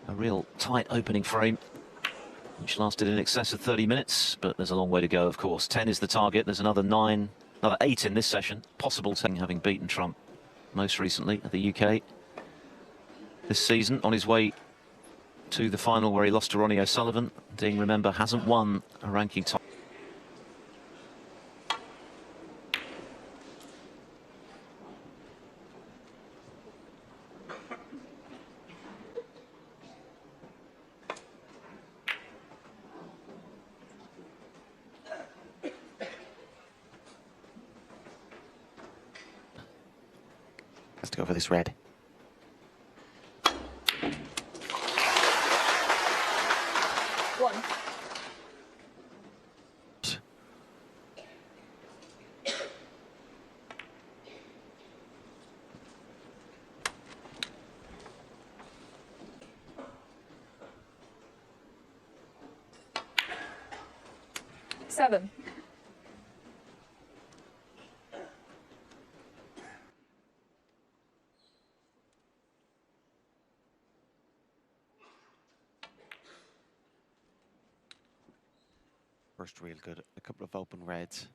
A real tight opening frame, which lasted in excess of 30 minutes, but there's a long way to go, of course. 10 is the target. There's another 8 in this session. Possible 10, having beaten Trump most recently at the UK this season, on his way to the final where he lost to Ronnie O'Sullivan. Ding, remember, hasn't won a ranking top. Has to go for this red. One. Seven. First real good, a couple of open reds.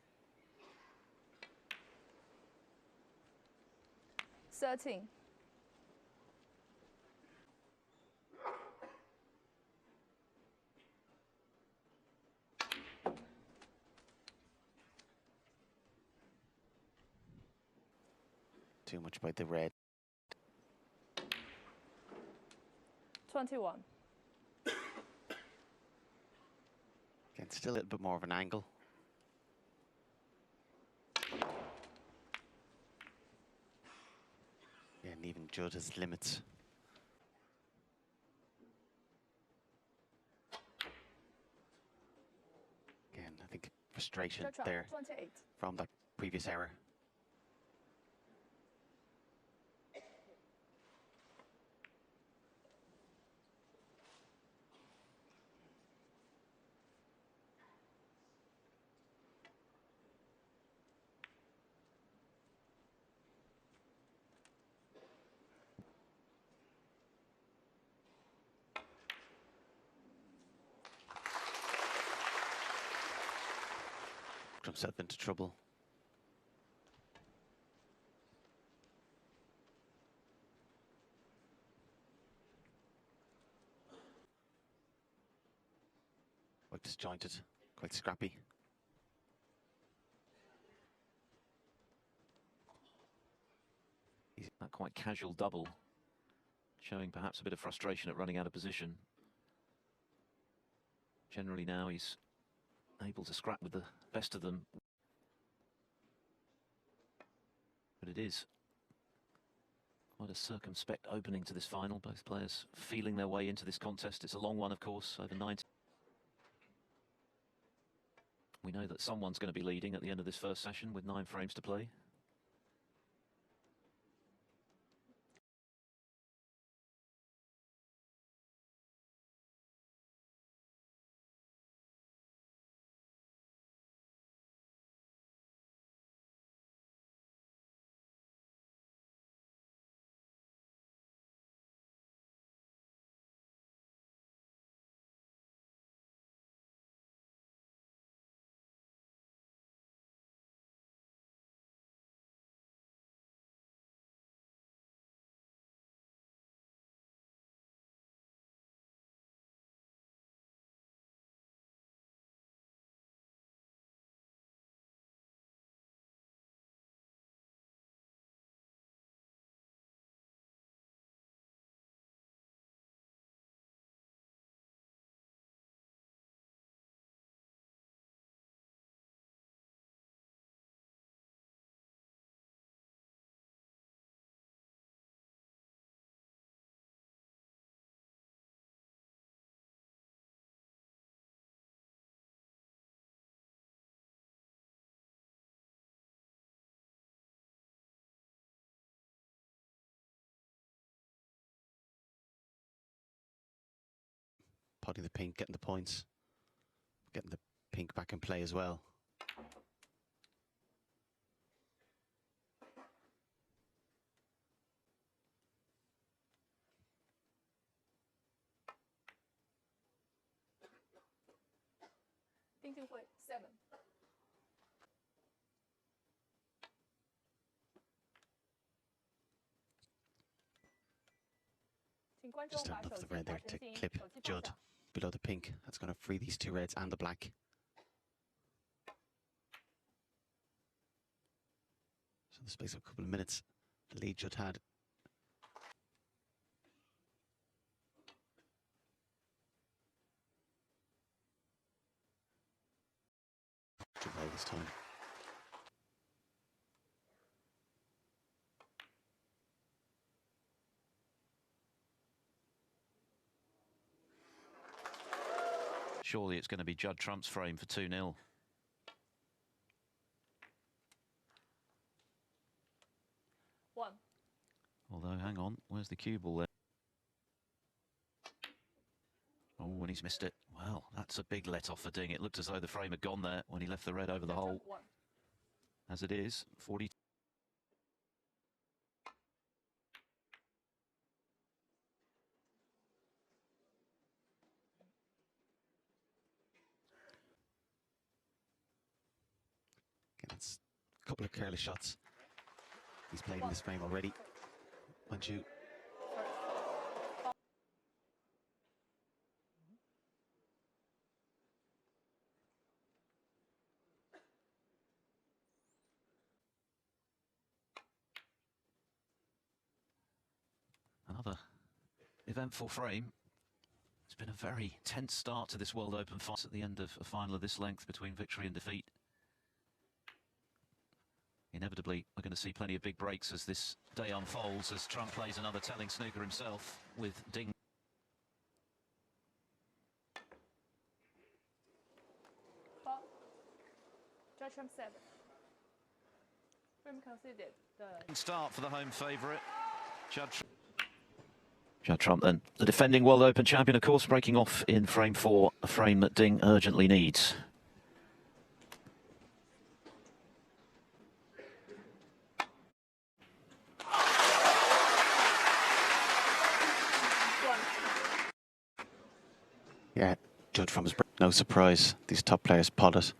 13. Too much by the red. 21. Again, still a little bit more of an angle. Yeah, and even Judd has limits. Again, I think frustration Judd Trump, there 28. from that previous error. Himself into trouble. Quite disjointed, quite scrappy. He's that quite casual double, showing perhaps a bit of frustration at running out of position. Generally now he's able to scrap with the best of them. But it is quite a circumspect opening to this final. Both players feeling their way into this contest. It's a long one, of course, over 90. We know that someone's going to be leading at the end of this first session with 9 frames to play. Potting the pink, getting the points, getting the pink back in play as well. 丁俊晖 7。请观众 Just 把 enough 手 of the 机 red 调 there 成 to 静音， clip 手机放 Judd 下。 below the pink. That's going to free these two reds and the black. So in the space of a couple of minutes, the lead Judd had. To roll this time. Surely it's going to be Judd Trump's frame for 2-0. Although, hang on, where's the cue ball there? Oh, and he's missed it. Well, that's a big let off for Ding. It looked as though the frame had gone there when he left the red over the hole. As it is, 40. Okay, that's a couple of careless shots. He's played in this frame already. Mind you. Another eventful frame. It's been a very tense start to this World Open fight at the end of a final of this length between victory and defeat. Inevitably, we're going to see plenty of big breaks as this day unfolds, as Trump plays another telling snooker himself with Ding. Judd Trump 7. Frame conceded. Start for the home favourite, Judd Trump then, the defending World Open champion, of course, breaking off in frame 4, a frame that Ding urgently needs. Yeah, Judd from his no surprise. These top players pot it.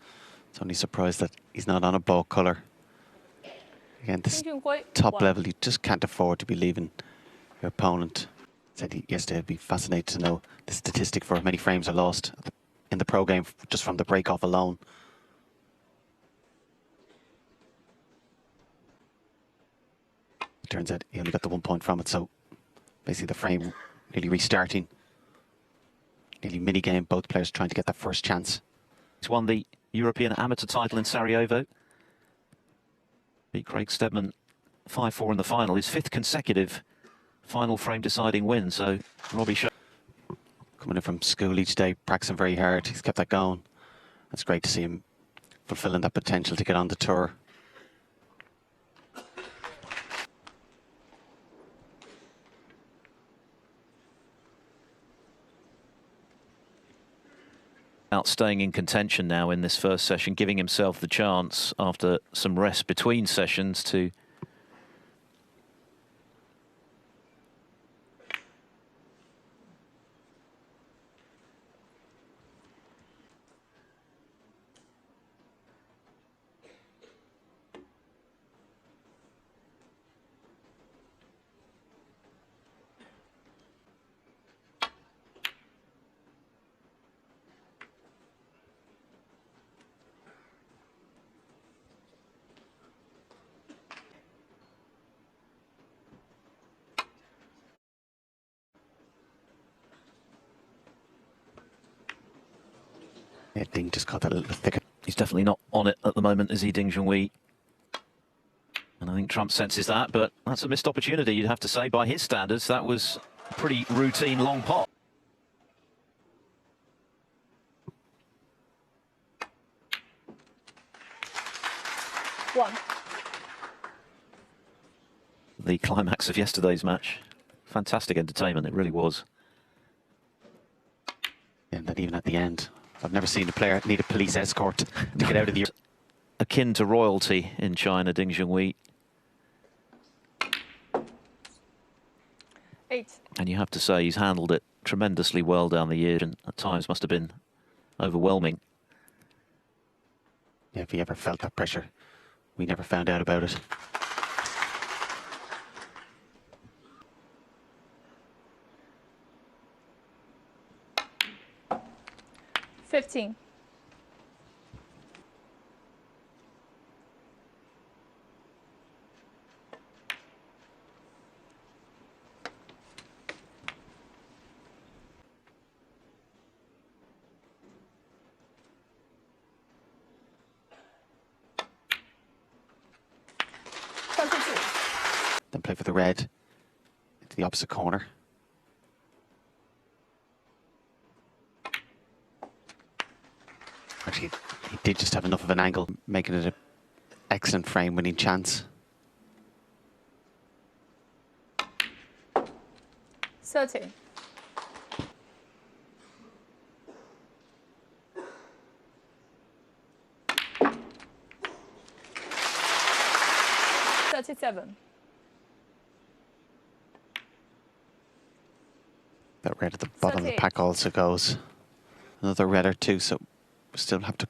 It's only surprise that he's not on a ball colour. Again, this top level, you just can't afford to be leaving your opponent. Said yesterday, I'd be fascinated to know the statistic for how many frames are lost in the pro game just from the break-off alone. Turns out he only got the 1 point from it, so basically the frame nearly restarting. Nearly mini-game, both players trying to get that first chance. He's won the European Amateur title in Sarajevo. Beat Craig Steadman 5-4 in the final, his 5th consecutive final frame deciding win. So Robbie coming in from school each day, practicing very hard. He's kept that going. It's great to see him fulfilling that potential to get on the tour. Out staying in contention now in this first session, giving himself the chance after some rest between sessions to Yeah, Ding just got that a little thicker. He's definitely not on it at the moment, is he, Ding Junhui? And I think Trump senses that, but that's a missed opportunity, you'd have to say, by his standards. That was a pretty routine long pot. The climax of yesterday's match. Fantastic entertainment, it really was. And then even at the end, I've never seen a player need a police escort to get out of the... Akin to royalty in China, Ding Junhui. 8. And you have to say he's handled it tremendously well down the years, and at times must have been overwhelming. If he ever felt that pressure, we never found out about it. $15. Then play for the red into the opposite corner. Actually, he did just have enough of an angle, making it an excellent frame-winning chance. 30. $37. That red at the bottom of the pack also goes. Another red or two, so we still have to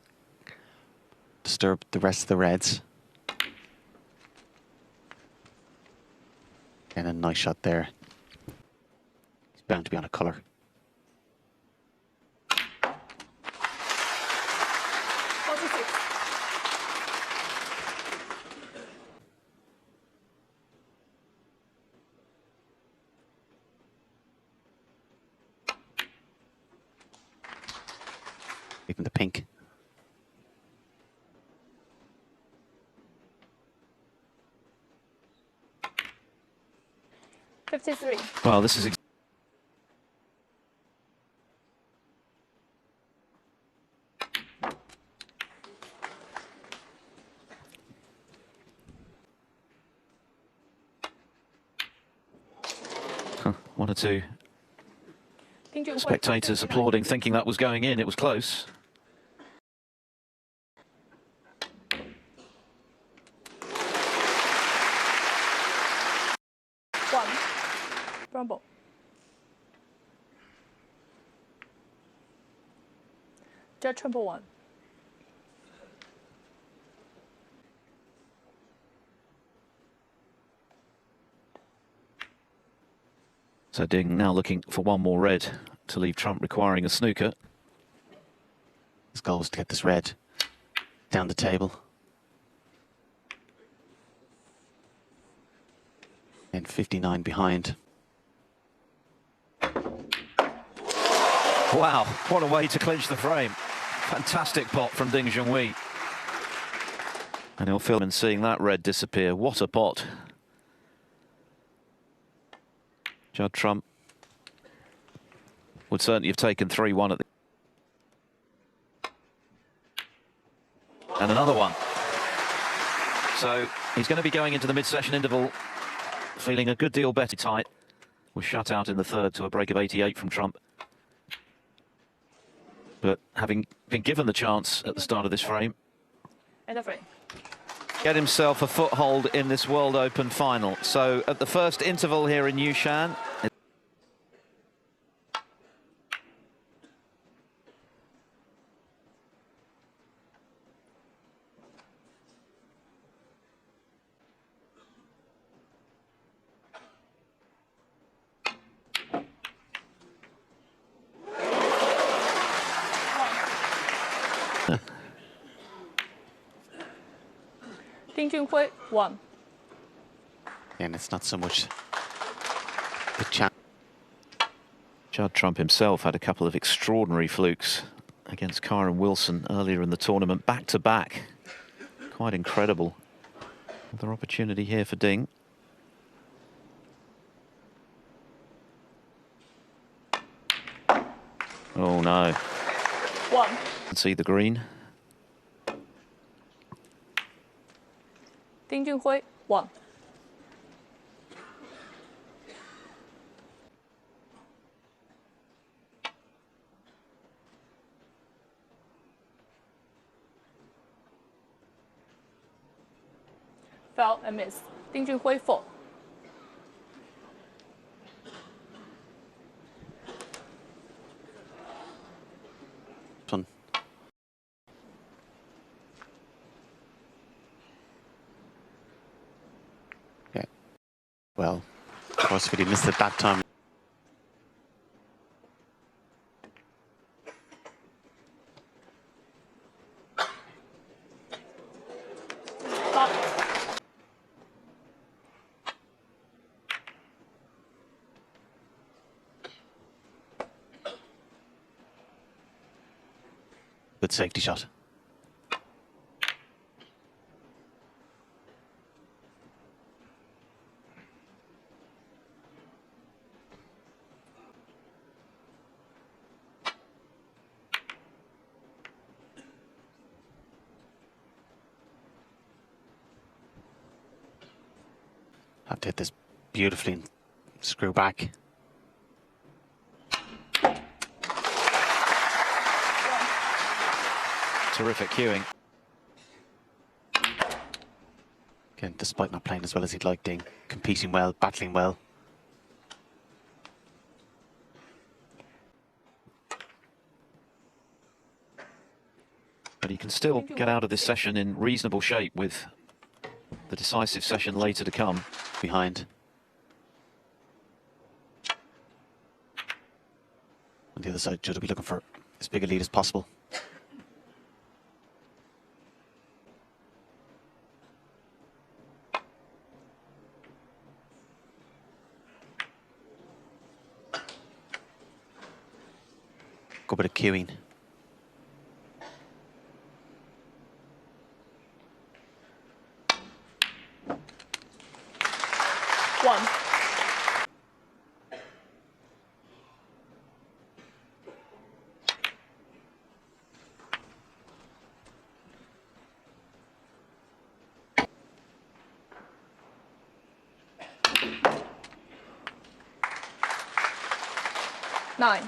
disturb the rest of the reds. And a nice shot there. He's bound to be on a colour. Even the pink. $53. Well, this is... One or two spectators applauding, thinking that was going in. It was close. Brown ball. Judd Trump 1. So Ding now looking for one more red to leave Trump requiring a snooker. His goal was to get this red down the table. And 59 behind. Wow, what a way to clinch the frame. Fantastic pot from Ding Junhui. And he'll feel in seeing that red disappear. What a pot. Judd Trump would certainly have taken 3-1 at the... And another one. So he's going to be going into the mid-session interval feeling a good deal better. Tight. Was shut out in the third to a break of 88 from Trump. But having been given the chance at the start of this frame, get himself a foothold in this World Open final. So at the first interval here in Yushan, Ding Junhui 1. And it's not so much the chance. Judd Trump himself had a couple of extraordinary flukes against Kyron Wilson earlier in the tournament, back to back. Quite incredible. Another opportunity here for Ding. Oh no. 1. See the green. Ding Junhui 1. Foul and miss. Ding Junhui 4. well. Of course, if he missed it that time. Good safety shot. Have to hit this beautifully and screw back. Terrific cueing. Again, despite not playing as well as he'd like, Ding, competing well, battling well. But he can still get out of this session in reasonable shape with the decisive session later to come. Behind. On the other side, Judd will be looking for as big a lead as possible. Good bit of cueing. One. Nine.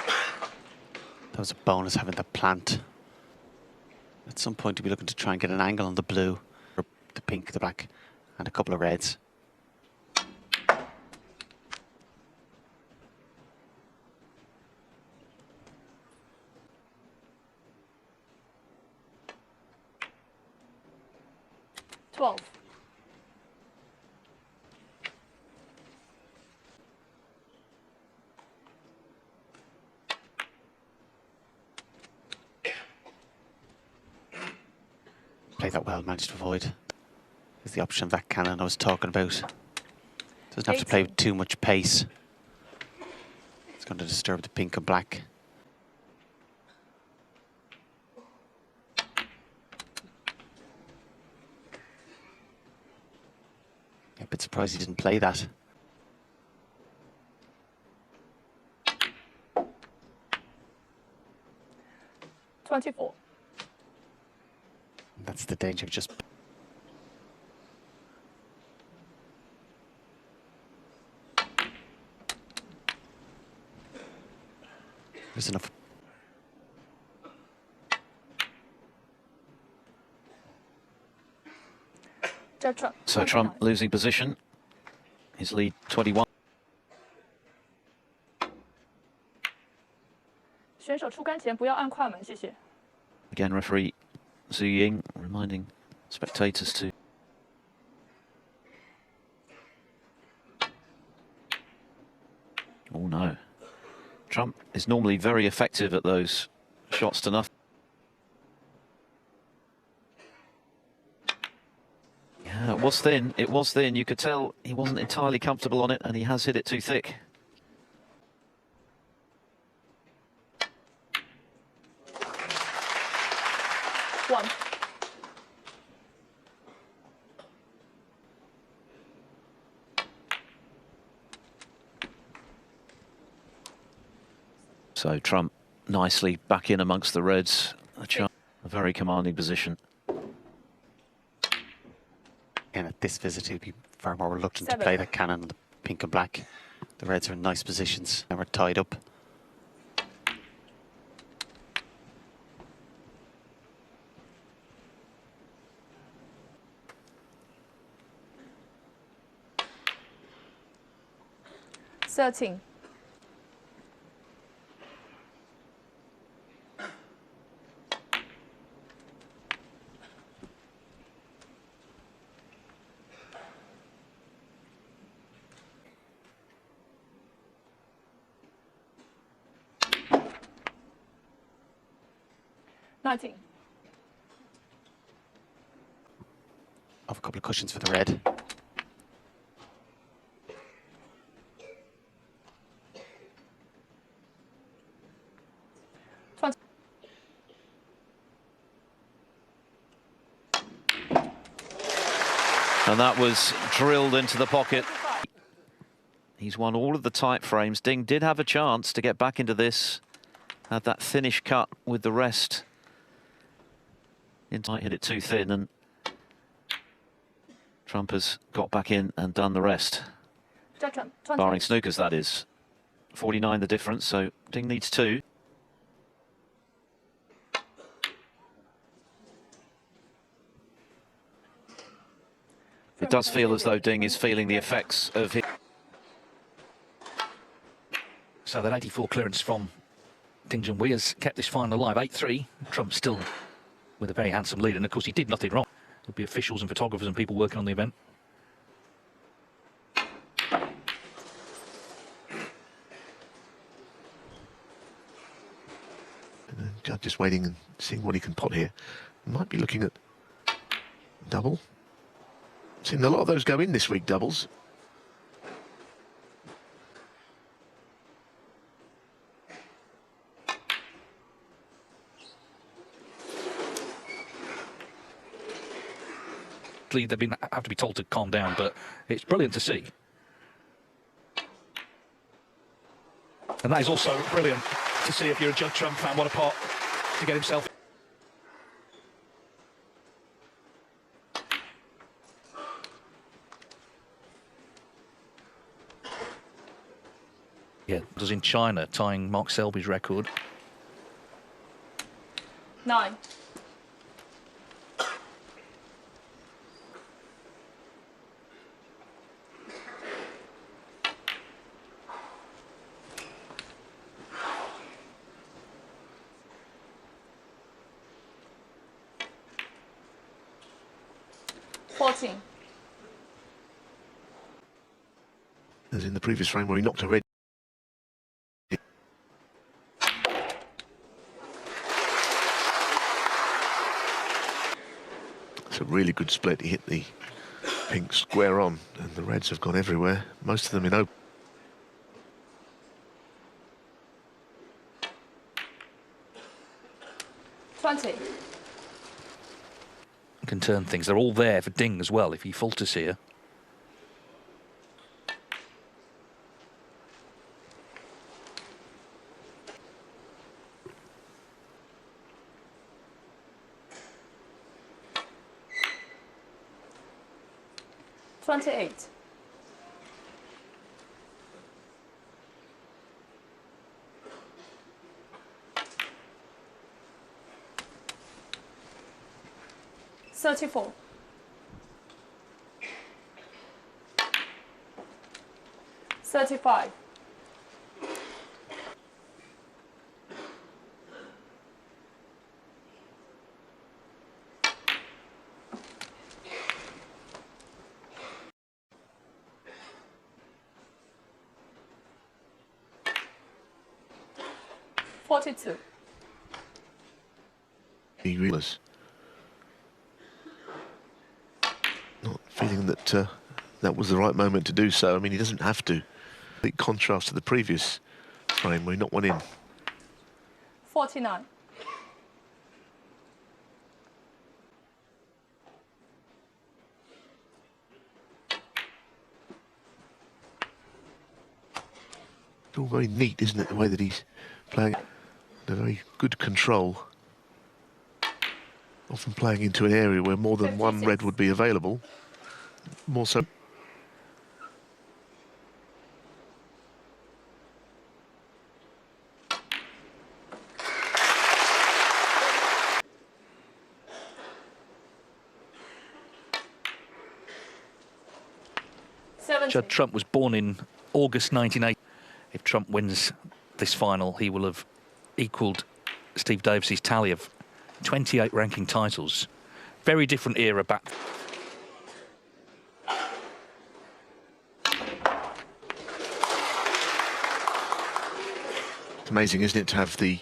That was a bonus having the plant. At some point, you'll be looking to try and get an angle on the blue, or the pink, the black, and a couple of reds. Twelve. Played that well, managed to avoid. Is the option of that cannon I was talking about. Doesn't have to play with too much pace. It's going to disturb the pink and black. A bit surprised he didn't play that. $24. That's the danger of just... There's enough. Judd Trump. So Trump losing position. His lead 21. 选手出杆前不要按快门，谢谢。 Again, referee Zhu Ying reminding spectators to. Oh no. Trump is normally very effective at those shots to nothing. Yeah, it was thin. It was thin. You could tell he wasn't entirely comfortable on it, and he has hit it too thick. One. So Trump nicely back in amongst the reds. A very commanding position. And at this visit, he'd be far more reluctant to play that cannon on the pink and black. The reds are in nice positions and we're tied up. $13. 19. Off a couple of cushions for the red. And that was drilled into the pocket. He's won all of the tight frames. Ding did have a chance to get back into this. Had that finish cut with the rest. Tight hit it too thin, and Trump has got back in and done the rest. Judd Trump, Barring Snookers, that is. 49 the difference, so Ding needs 2. It does feel as though Ding is feeling the effects of his... So that 84 clearance from Ding Junhui has kept this final alive. 8-3. Trump still with a very handsome lead, and of course he did nothing wrong. There'll be officials and photographers and people working on the event. Judd just waiting and seeing what he can pot here. Might be looking at double. Seen a lot of those go in this week, doubles. They've have to be told to calm down, but it's brilliant to see. And that is also brilliant to see if you're a Judd Trump fan. What a pot to get himself. Yeah, it was in China, tying Mark Selby's record. 9. As in the previous frame where he knocked a red. It's a really good split. He hit the pink square on, and the reds have gone everywhere. Most of them in open. Can turn things. They're all there for Ding as well if he falters here. $28. $34. $35. $42. He realised. Not feeling that that was the right moment to do so. I mean, he doesn't have to. Big contrast to the previous frame where he knocked one in. 49. It's all very neat, isn't it, the way that he's playing? A very good control. Often playing into an area where more than 56. one red would be available. More so. Judd Trump was born in August 1980. If Trump wins this final, he will have equalled Steve Davis's tally of 28 ranking titles. Very different era back. It's amazing, isn't it, to have the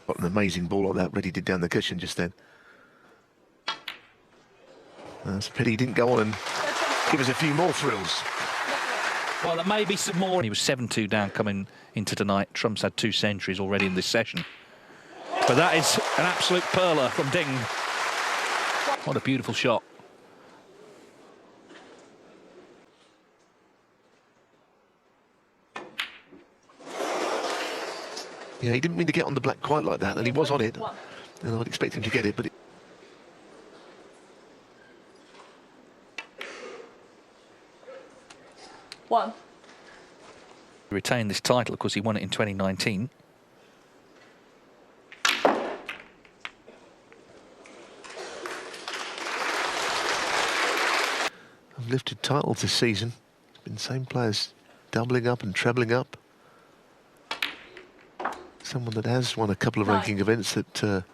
Got an amazing ball like that, ready to down the cushion just then. It's a pity he didn't go on and give us a few more thrills. Well, there may be some more. He was 7-2 down coming into tonight. Trump's had 2 centuries already in this session. But that is an absolute perler from Ding. What a beautiful shot. Yeah, he didn't mean to get on the black quite like that, and he was on it. And I'd expect him to get it, but... One. He retained this title because he won it in 2019. I've lifted titles this season. It's been the same players doubling up and trebling up. Someone that has won a couple of ranking events at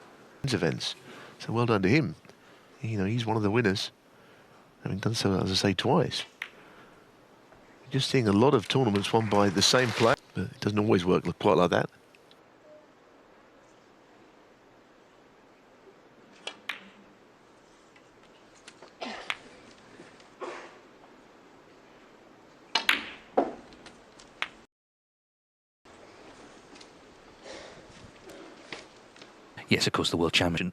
events. So well done to him. You know, he's one of the winners, having done so, as I say, twice. Just seeing a lot of tournaments won by the same player, but it doesn't always work quite like that. Yes, of course, the world champion.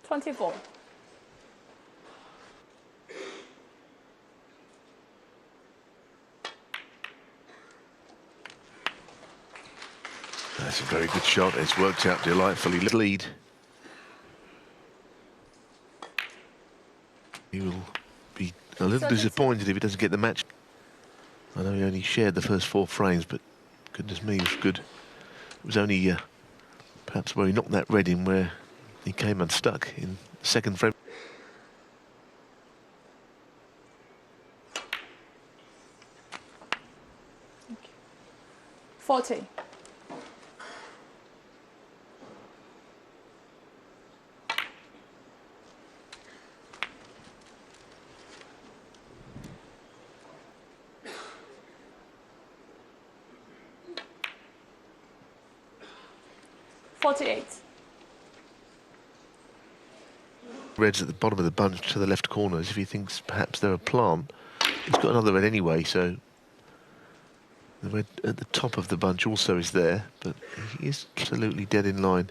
$24. That's a very good shot. It's worked out delightfully. Lead. He will be a little disappointed if he doesn't get the match. I know he only shared the first 4 frames, but goodness me, it was good. It was only perhaps where he knocked that red in where he came unstuck in the second frame. Thank you. 40. $48. Red's at the bottom of the bunch to the left corner, as if he thinks perhaps they're a plant. He's got another red anyway, so the red at the top of the bunch also is there, but he is absolutely dead in line.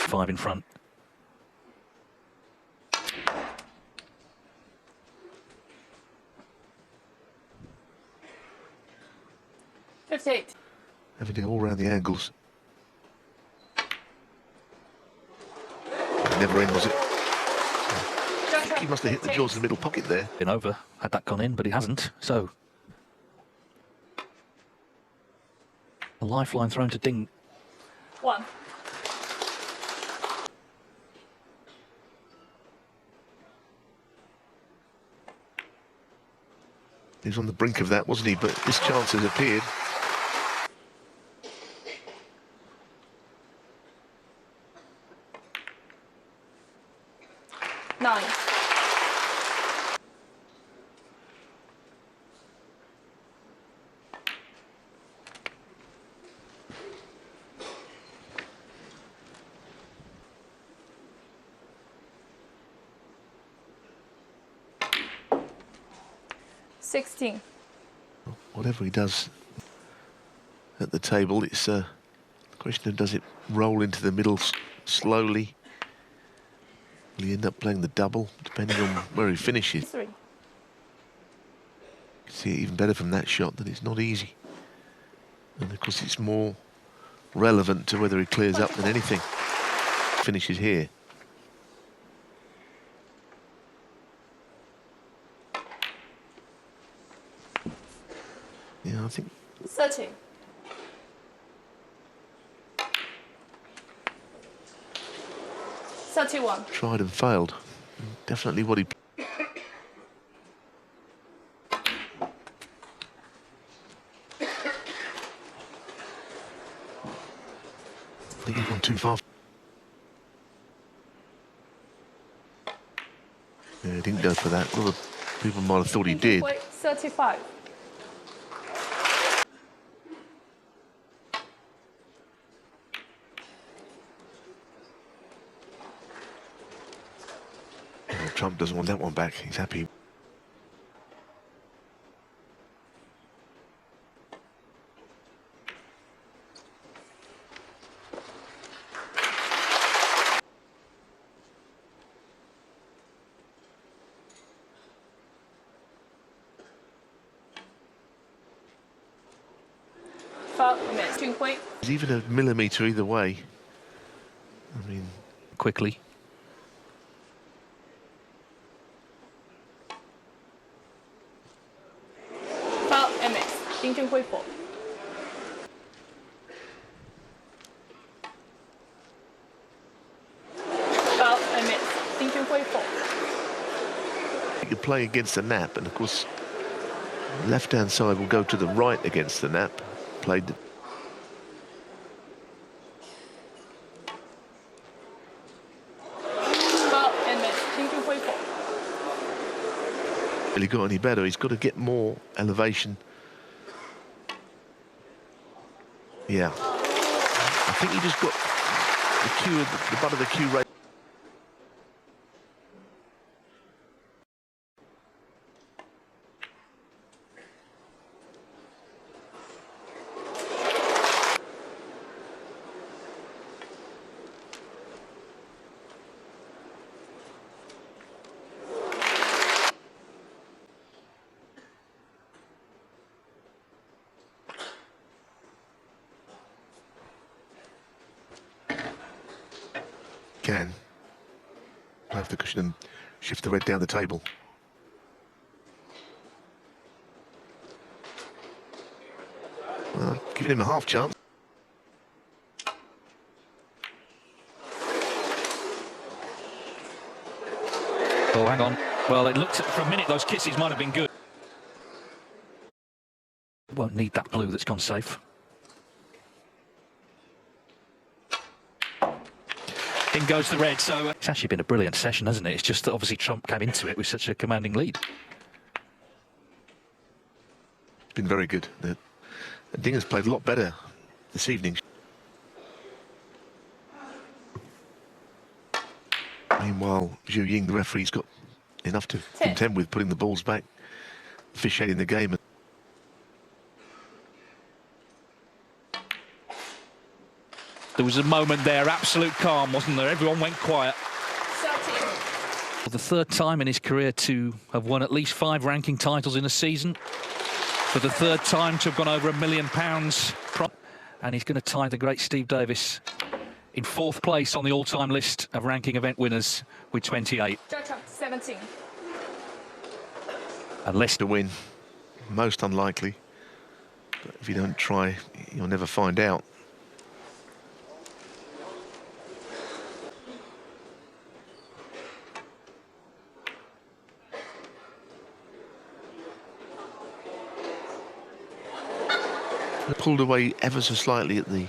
Five in front. $58. Everything all around the angles. Never in, was it? I think he must have hit the jaws in the middle pocket there. Been over, had that gone in, but it hasn't, so. A lifeline thrown to Ding. 1. He was on the brink of that, wasn't he? But this chance has appeared. $9. $16. Whatever he does at the table, it's a question of does it roll into the middle slowly? Will he end up playing the double, depending on where he finishes? 3. You can see it even better from that shot that it's not easy. And of course it's more relevant to whether he clears up than anything. Finishes here. Yeah, I think 30. $31. tried and failed. Definitely what he... I think he's gone too far. Yeah, he didn't go for that. A lot of people might have thought he did. 35. Trump doesn't want that one back. He's happy. It's even a millimetre either way. I mean, quickly. You play against the nap, and of course, left-hand side will go to the right against the nap. Played. Really got any better? He's got to get more elevation. Yeah, I think he just got the cue, the butt of the cue right. Can have the cushion and shift the red down the table. Giving him a half chance. Oh, hang on. Well, it looked for a minute those kisses might have been good. Won't need that blue that's gone safe. In goes the red, so it's actually been a brilliant session, hasn't it? It's just that obviously Trump came into it with such a commanding lead. It's been very good. Dinger's played a lot better this evening. Meanwhile, Zhu Ying, the referee's got enough to contend with, putting the balls back, officiating the game. There was a moment there, absolute calm, wasn't there? Everyone went quiet. For the third time in his career to have won at least 5 ranking titles in a season. For the third time to have gone over £1 million. And he's going to tie the great Steve Davis in 4th place on the all-time list of ranking event winners with 28. Judd Trump, 17. Unless to win, most unlikely. But if you don't try, you'll never find out. Pulled away ever so slightly at the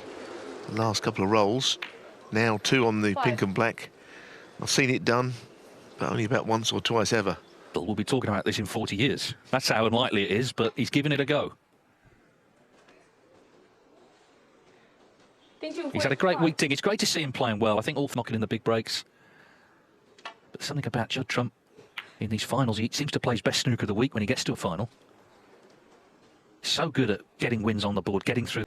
last couple of rolls. Now 2 on the 5. pink and black. I've seen it done, but only about once or twice ever. We'll be talking about this in 40 years. That's how unlikely it is, but he's given it a go. He's had a great week, Ting. It's great to see him playing well. I think all knocking in the big breaks. But something about Judd Trump in these finals, he seems to play his best snooker of the week when he gets to a final. So good at getting wins on the board, getting through.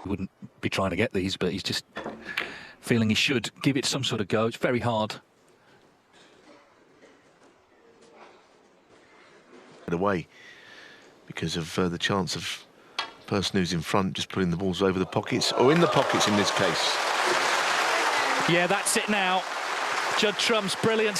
He wouldn't be trying to get these, but he's just feeling he should give it some sort of go. It's very hard. Away because of the chance of the person who's in front just putting the balls over the pockets, or in the pockets in this case. Yeah, that's it now. Judd Trump's brilliant.